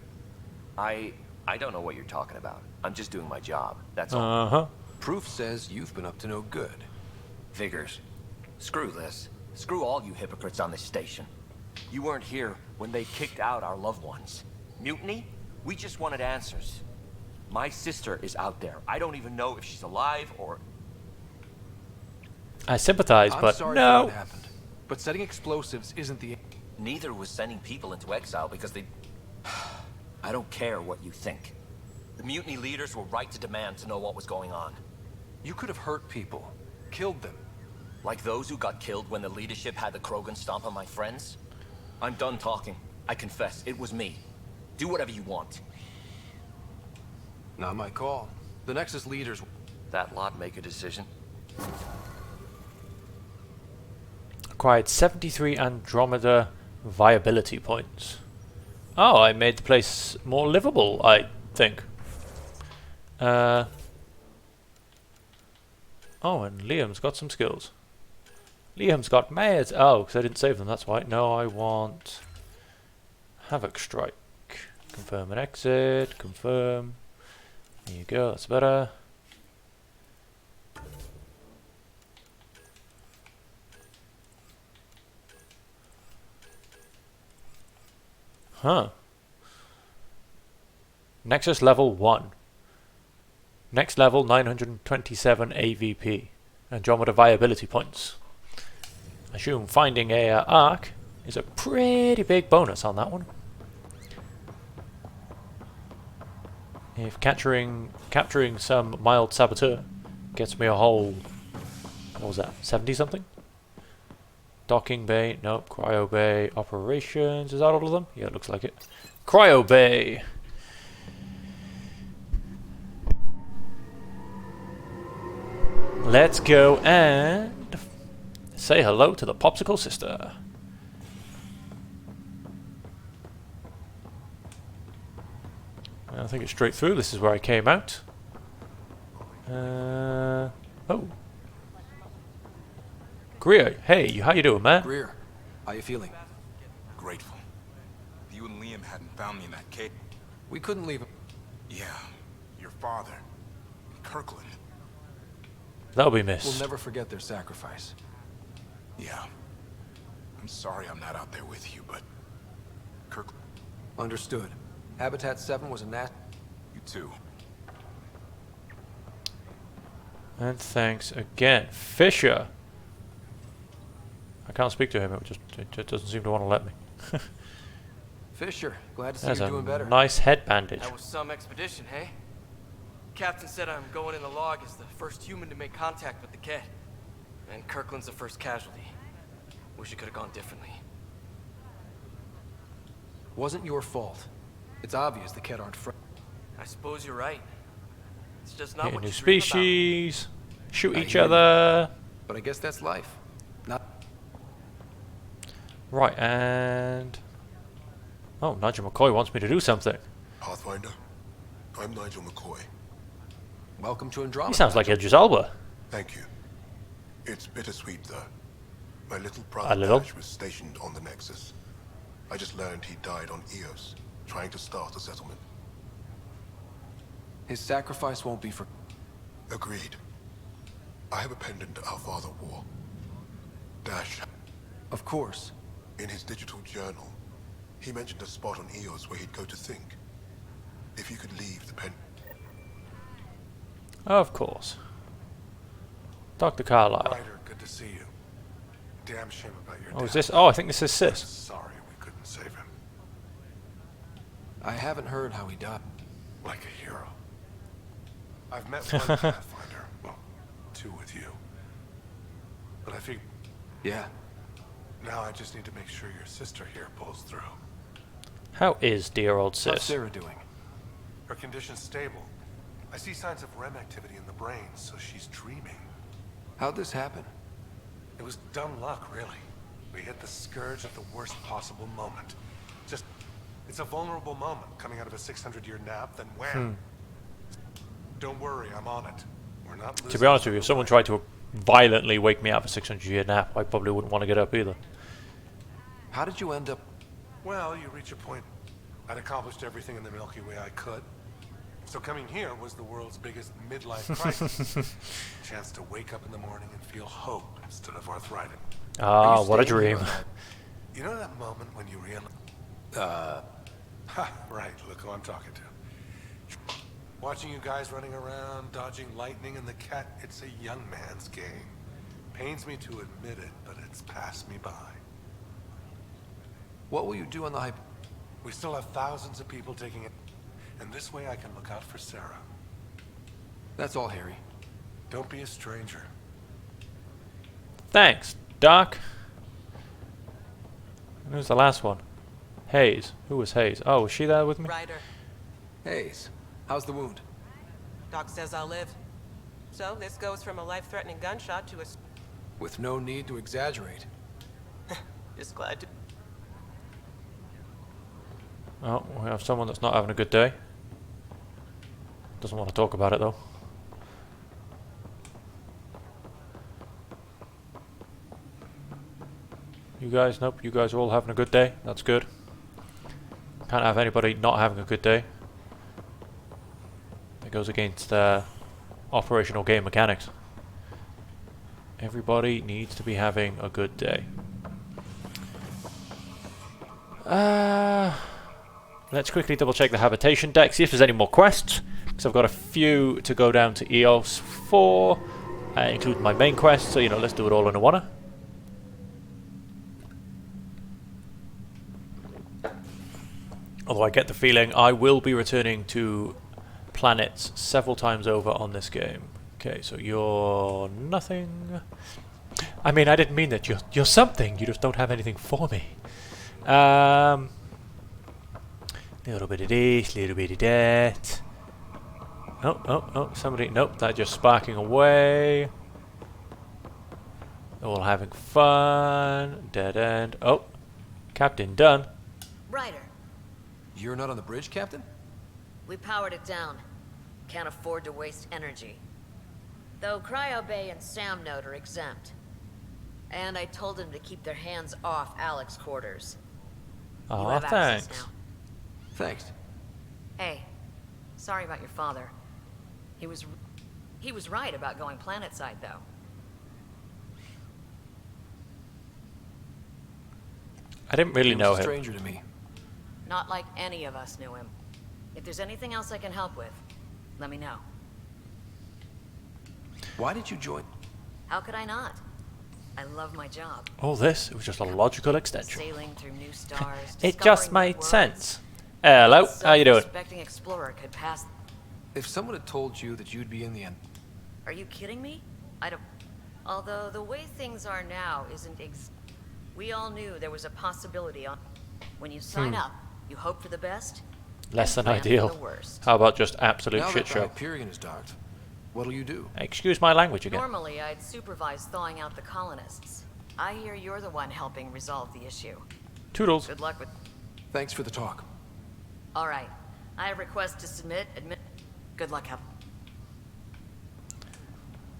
I don't know what you're talking about. I'm just doing my job. That's all. Uh-huh. Proof says you've been up to no good. Figures. Screw this. Screw all you hypocrites on this station. You weren't here when they kicked out our loved ones. Mutiny? We just wanted answers. My sister is out there. I don't even know if she's alive or... I sympathize, I'm but sorry no. for what happened. But setting explosives isn't the... Neither was sending people into exile because they... I don't care what you think. The mutiny leaders were right to demand to know what was going on. You could have hurt people. Killed them. Like those who got killed when the leadership had the Krogan stomp on my friends? I'm done talking. I confess, it was me. Do whatever you want. Not my call. The Nexus leaders... That lot make a decision. Acquired 73 Andromeda viability points. Oh, I made the place more livable, I think. Oh, and Liam's got some skills. Liam's got meds. Oh, because I didn't save them, that's why. No, I want Havoc Strike. Confirm and exit. Confirm. There you go, that's better. Huh. Nexus level 1. Next level 927 AVP. Andromeda viability points. I assume finding a arc is a pretty big bonus on that one. If capturing some mild saboteur gets me a whole, what was that, 70 something? Docking bay, nope. Cryo bay, operations, is that all of them? Yeah, it looks like it. Cryo bay! Let's go and say hello to the popsicle sister. I think it's straight through. This is where I came out. Oh. Greer, hey, how you doing, man? Greer, how you feeling? Grateful. If you and Liam hadn't found me in that cave... We couldn't leave him. Yeah, your father. Kirkland. That'll be missed. We'll never forget their sacrifice. Yeah. I'm sorry I'm not out there with you, but... Kirkland... Understood. Habitat 7 was a You too. And thanks again. Fisher! I can't speak to him, it just doesn't seem to want to let me. Fisher, glad to see That's you're a doing better. nice head bandage. That was some expedition, hey? Captain said I'm going in the log as the first human to make contact with the Kett. And Kirkland's the first casualty. Wish it could have gone differently. Wasn't your fault. It's obvious the Kett aren't friends. I suppose you're right. It's just not Hit a what new you dream about. species. Shoot I each hear you. other. But I guess that's life. Not. Right, and... Oh, Nigel McCoy wants me to do something. Pathfinder, I'm Nigel McCoy. Welcome to Andromeda. He sounds like Idris Elba. Thank you. It's bittersweet, though. My little A brother little? Dash was stationed on the Nexus. I just learned he died on Eos, trying to start a settlement. His sacrifice won't be for. Agreed. I have a pendant our father wore. Dash. Of course. In his digital journal, he mentioned a spot on Eos where he'd go to think. If you could leave the pendant. Of course. Dr. Carlyle. Ryder, good to see you. Damn shame about your Oh, dad. is this? Oh, I think this is Sis. Sorry we couldn't save him. I haven't heard how he died. Like a hero. I've met one Pathfinder. Well, two with you. But I think... Yeah. Now I just need to make sure your sister here pulls through. How is dear old How's Sis? Sarah doing? Her condition's stable. I see signs of REM activity in the brain, so she's dreaming. How'd this happen? It was dumb luck, really. We hit the scourge at the worst possible moment. Just, it's a vulnerable moment coming out of a 600-year nap, then wham. Don't worry, I'm on it. We're not losing. To be honest with you, if someone tried to violently wake me up a 600-year nap, I probably wouldn't want to get up either. How did you end up? Well, you reach a point. I'd accomplished everything in the Milky Way I could. So coming here was the world's biggest midlife crisis. Chance to wake up in the morning and feel hope instead of arthritis. Ah, what a dream. You know that moment when you realize... right, look who I'm talking to. Watching you guys running around, dodging lightning and the Kett, it's a young man's game. Pains me to admit it, but it's passed me by. What will you do on the hype? We still have thousands of people taking it, and this way I can look out for Sarah. That's all, Harry. Don't be a stranger. Thanks, Doc. And who's the last one? Hayes. Who was Hayes? Oh, was she there with me? Ryder. Hayes, how's the wound? Doc says I'll live. So this goes from a life-threatening gunshot to a... With no need to exaggerate. Just glad to... Oh, we have someone that's not having a good day. Doesn't want to talk about it though. You guys, nope, you guys are all having a good day. That's good. Can't have anybody not having a good day. That goes against operational game mechanics. Everybody needs to be having a good day. Let's quickly double check the habitation deck, see if there's any more quests. Because I've got a few to go down to Eos for, including my main quest. So, you know, let's do it all in a one. Although I get the feeling I will be returning to planets several times over on this game. Okay, so you're nothing. I mean, I didn't mean that. You're something. You just don't have anything for me. Little bit of this, little bit of that. Oh, somebody. Nope, they're just sparking away. All having fun. Dead end. Oh, Captain done. Ryder, You're not on the bridge, Captain? we powered it down. Can't afford to waste energy. Though Cryo Bay and Sam Note are exempt. And I told them to keep their hands off Alec's quarters. You Aw, have access thanks. now. Thanks. Hey, sorry about your father. He was right about going planetside, though. I didn't really He was know a him. stranger to me. Not like any of us knew him. If there's anything else I can help with, let me know. Why did you join? How could I not? I love my job. All this, it was just a logical extension. Sailing through new stars. It just made sense. Hello, how you doing? Self-respecting explorer could pass. If someone had told you that you'd be in the end... Are you kidding me? I don't... Although the way things are now isn't we all knew there was a possibility on... When you sign up, you hope for the best. Less than plan for ideal. the worst. How about just absolute Now shit that the show? Hyperion is docked, what'll you do? Excuse my language again. Normally, I'd supervise thawing out the colonists. I hear you're the one helping resolve the issue. Toodles. Good luck with... Thanks for the talk. All right. I have requests to submit. Good luck, Hal.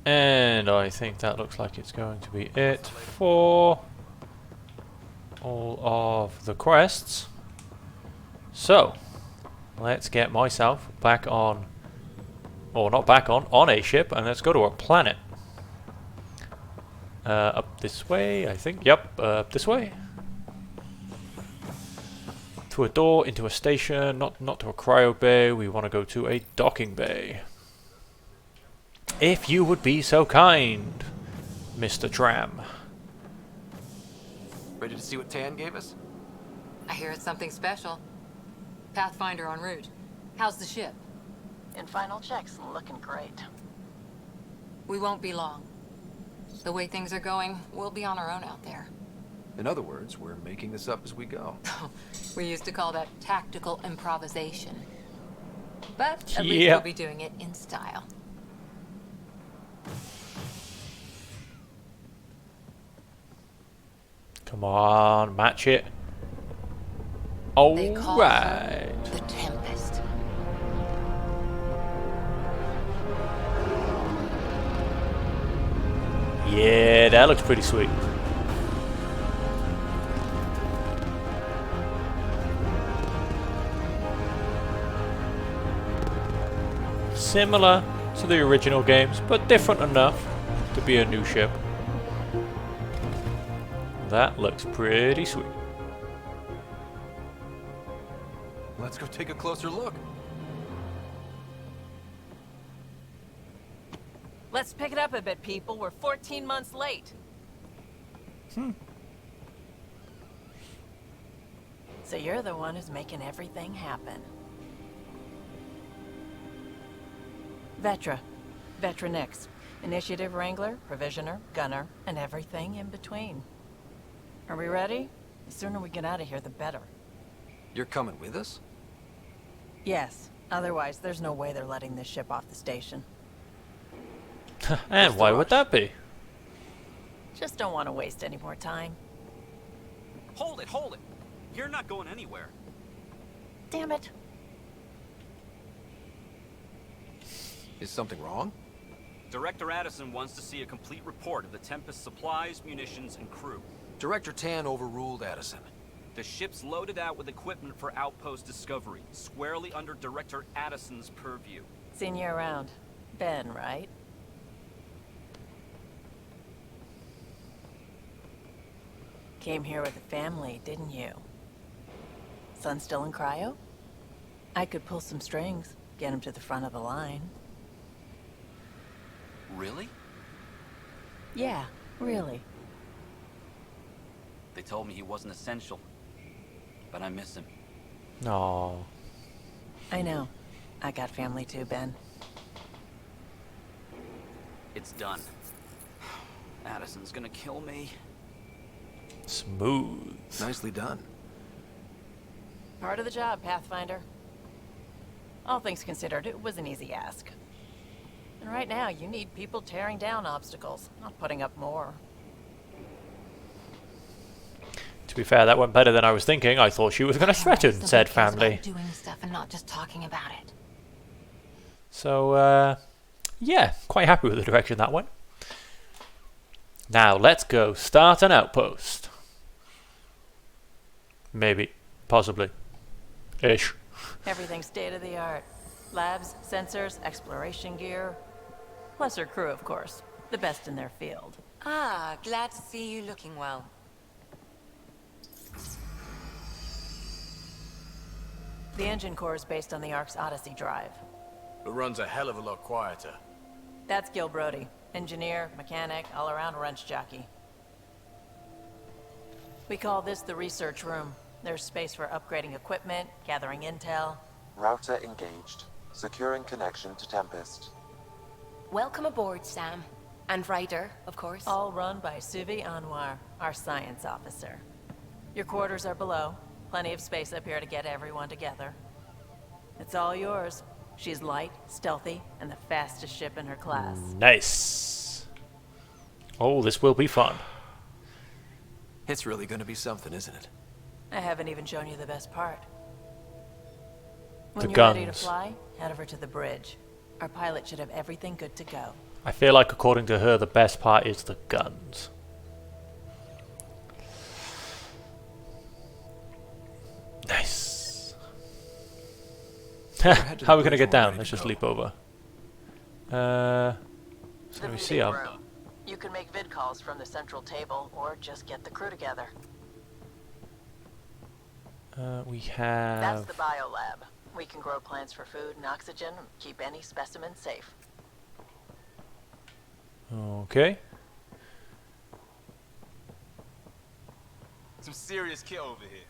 And I think that looks like it's going to be it for all of the quests. So, let's get myself back on, or not back on a ship, and let's go to a planet. Up this way, I think. Yep, up this way. To a door, into a station, not to a cryo bay. We want to go to a docking bay. If you would be so kind, Mr. Tram. Ready to see what Tan gave us? I hear it's something special. Pathfinder en route. How's the ship? In final checks, looking great. We won't be long. The way things are going, we'll be on our own out there. In other words, we're making this up as we go. We used to call that tactical improvisation. But at least Yep. we'll be doing it in style. Come on, match it. They call Alright. her the Tempest. Yeah, that looks pretty sweet. Similar to the original games, but different enough to be a new ship. That looks pretty sweet. Let's go take a closer look. Let's pick it up a bit, people. We're 14 months late. So you're the one who's making everything happen. Vetra. Vetra Nix. Initiative Wrangler, Provisioner, Gunner, and everything in between. Are we ready? The sooner we get out of here, the better. You're coming with us? Yes. Otherwise, there's no way they're letting this ship off the station. And why would that be? Just don't want to waste any more time. Hold it, hold it! You're not going anywhere. Damn it. Is something wrong? Director Addison wants to see a complete report of the Tempest's supplies, munitions, and crew. Director Tan overruled Addison. The ship's loaded out with equipment for outpost discovery, squarely under Director Addison's purview. Seen you around. Ben, right? Came here with a family, didn't you? Son still in cryo? I could pull some strings, get him to the front of the line. Really? Yeah, really. They told me he wasn't essential, but I miss him. No. I know. I got family too, Ben. It's done. Addison's gonna kill me. Smooth. Nicely done. Part of the job, Pathfinder. All things considered, it was an easy ask. And right now, you need people tearing down obstacles, not putting up more. To be fair, that went better than I was thinking. I thought she was going to threaten said family. Doing stuff and not just talking about it. So, yeah, quite happy with the direction that went. Now, let's go start an outpost. Maybe. Possibly. Ish. Everything's state-of-the-art. Labs, sensors, exploration gear. Plus her crew, of course. The best in their field. Ah, glad to see you looking well. The engine core is based on the Ark's Odyssey drive. It runs a hell of a lot quieter. That's Gil Brody. Engineer, mechanic, all-around wrench jockey. We call this the research room. There's space for upgrading equipment, gathering intel. Router engaged. Securing connection to Tempest. Welcome aboard, Sam. And Ryder, of course. All run by Suvi Anwar, our science officer. Your quarters are below. Plenty of space up here to get everyone together. It's all yours. She's light, stealthy, and the fastest ship in her class. Nice. Oh, this will be fun. It's really going to be something, isn't it? I haven't even shown you the best part. The When you're guns. ready to fly, head over to the bridge. Our pilot should have everything good to go. I feel like, according to her, the best part is the guns. Nice. How are we going to get down? Let's just leap over. So let me see. You can make vid calls from the central table, or just get the crew together. We have... That's the biolab. We can grow plants for food and oxygen, keep any specimen safe. Okay. Some serious kit over here.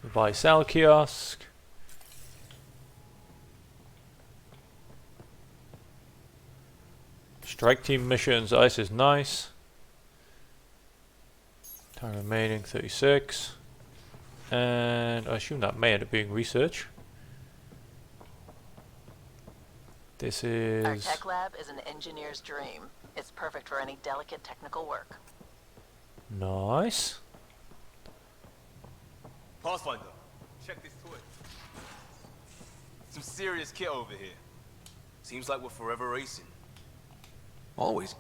The buy-sell kiosk. Strike team missions. Ice is nice. Time remaining 36. And I assume that may end up being research. This is... Our tech lab is an engineer's dream. It's perfect for any delicate technical work. Nice. Pathfinder, check this toy. Some serious kit over here. Seems like we're forever racing. Always.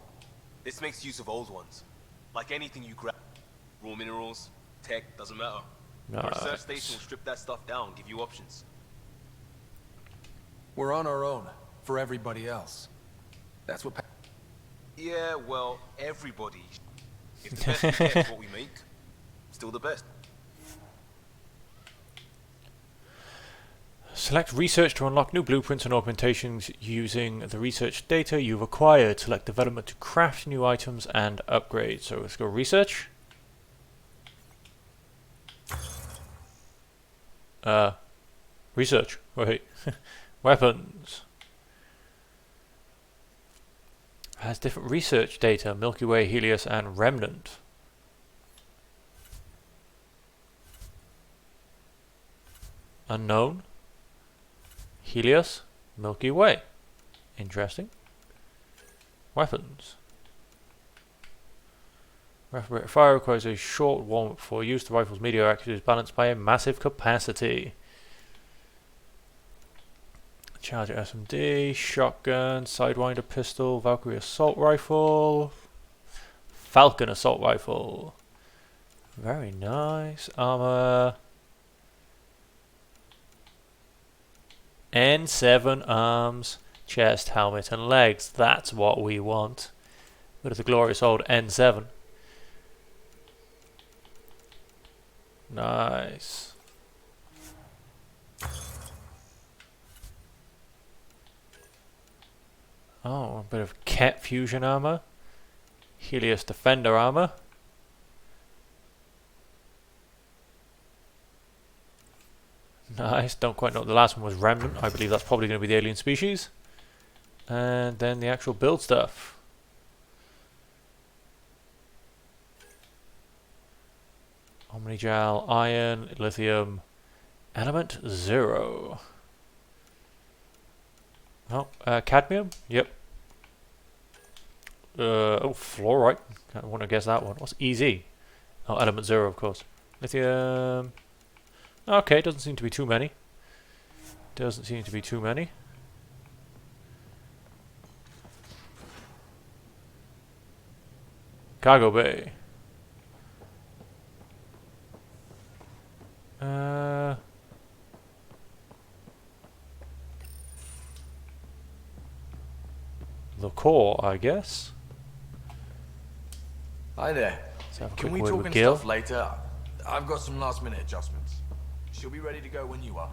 This makes use of old ones. Like anything you grab. Raw minerals, tech, doesn't matter. Our research station will strip that stuff down, give you options. We're on our own, for everybody else. That's what... Yeah, well, everybody. If the best we get is what we make, still the best. Select research to unlock new blueprints and augmentations using the research data you've acquired. Select development to craft new items and upgrades. So let's go research. Research. Wait. Weapons. Has different research data. Milky Way, Helios, and Remnant. Unknown. Helios, Milky Way. Interesting. Weapons. Rapid rate of fire requires a short warm-up before use. The rifle's meteor accuracy is balanced by a massive capacity. Charger SMD, shotgun, Sidewinder pistol, Valkyrie assault rifle, Falcon assault rifle. Very nice. Armor. N7 arms, chest, helmet, and legs. That's what we want. Bit of the glorious old N7. Nice. Oh, a bit of Ket fusion armor. Helios defender armor. Nice. Don't quite know what the last one was. Remnant. I believe that's probably going to be the alien species. And then the actual build stuff. Omnigel, iron, lithium, element 0. Oh, cadmium? Yep. Oh, fluorite. I want to guess that one. What's EZ? Oh, element 0, of course. Lithium. Okay, doesn't seem to be too many. Doesn't seem to be too many. Cargo bay. The core, I guess. Hi there. Let's have a Can quick we word talk with and Gil. stuff later? I've got some last minute adjustments. She'll be ready to go when you are.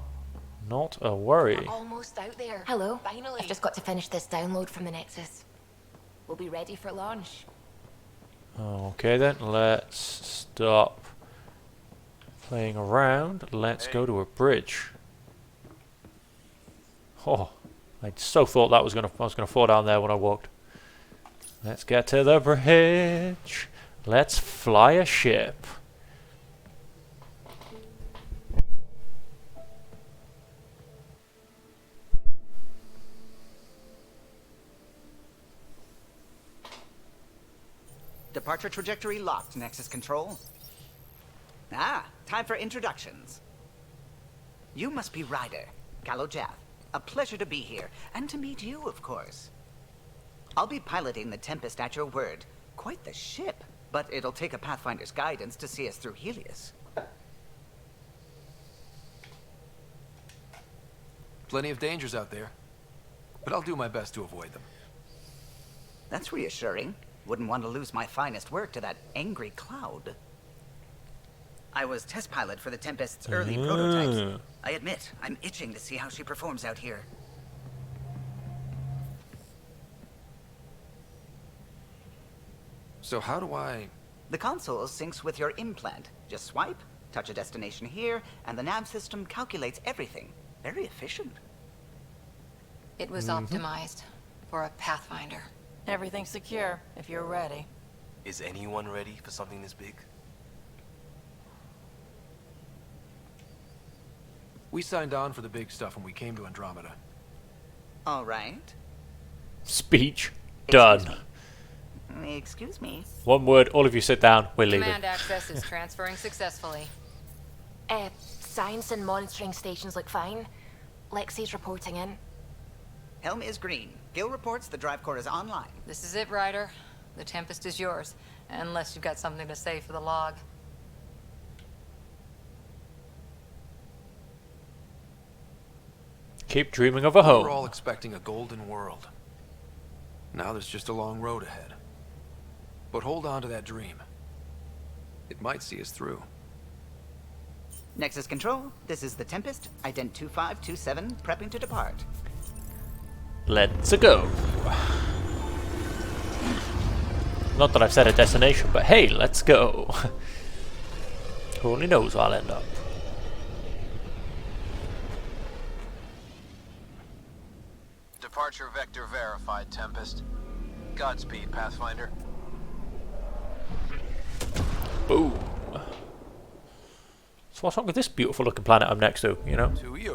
Not a worry. Almost out there. Hello. Finally. I've just got to finish this download from the Nexus. We'll be ready for launch. Okay then, let's stop playing around. Let's go to a bridge. Oh, I so thought that I was gonna fall down there when I walked. Let's get to the bridge. Let's fly a ship. Departure trajectory locked, Nexus Control. Ah, time for introductions. You must be Ryder, Kalojath. A pleasure to be here, and to meet you, of course. I'll be piloting the Tempest at your word. Quite the ship, but it'll take a Pathfinder's guidance to see us through Helios. Plenty of dangers out there, but I'll do my best to avoid them. That's reassuring. Wouldn't want to lose my finest work to that angry cloud. I was test pilot for the Tempest's early prototypes. I admit, I'm itching to see how she performs out here. So how do I... The console syncs with your implant. Just swipe, touch a destination here, and the nav system calculates everything. Very efficient. It was optimized for a Pathfinder. Everything's secure, if you're ready. Is anyone ready for something this big? We signed on for the big stuff when we came to Andromeda. All right. Speech done. Excuse me. One word, all of you sit down, we're leaving. Command access is transferring successfully. Science and monitoring stations look fine. Lexi's reporting in. Helm is green. Gil reports the drive core is online. This is it, Ryder. The Tempest is yours, unless you've got something to say for the log. Keep dreaming of a home. We're all expecting a golden world. Now there's just a long road ahead. But hold on to that dream. It might see us through. Nexus Control, this is the Tempest, ident 2527, prepping to depart. Let's go. Not that I've set a destination, but hey, let's go. Who only knows where I'll end up. Departure vector verified, Tempest. Godspeed, Pathfinder. Boom. So what's wrong with this beautiful looking planet I'm next to, you know? To Eos.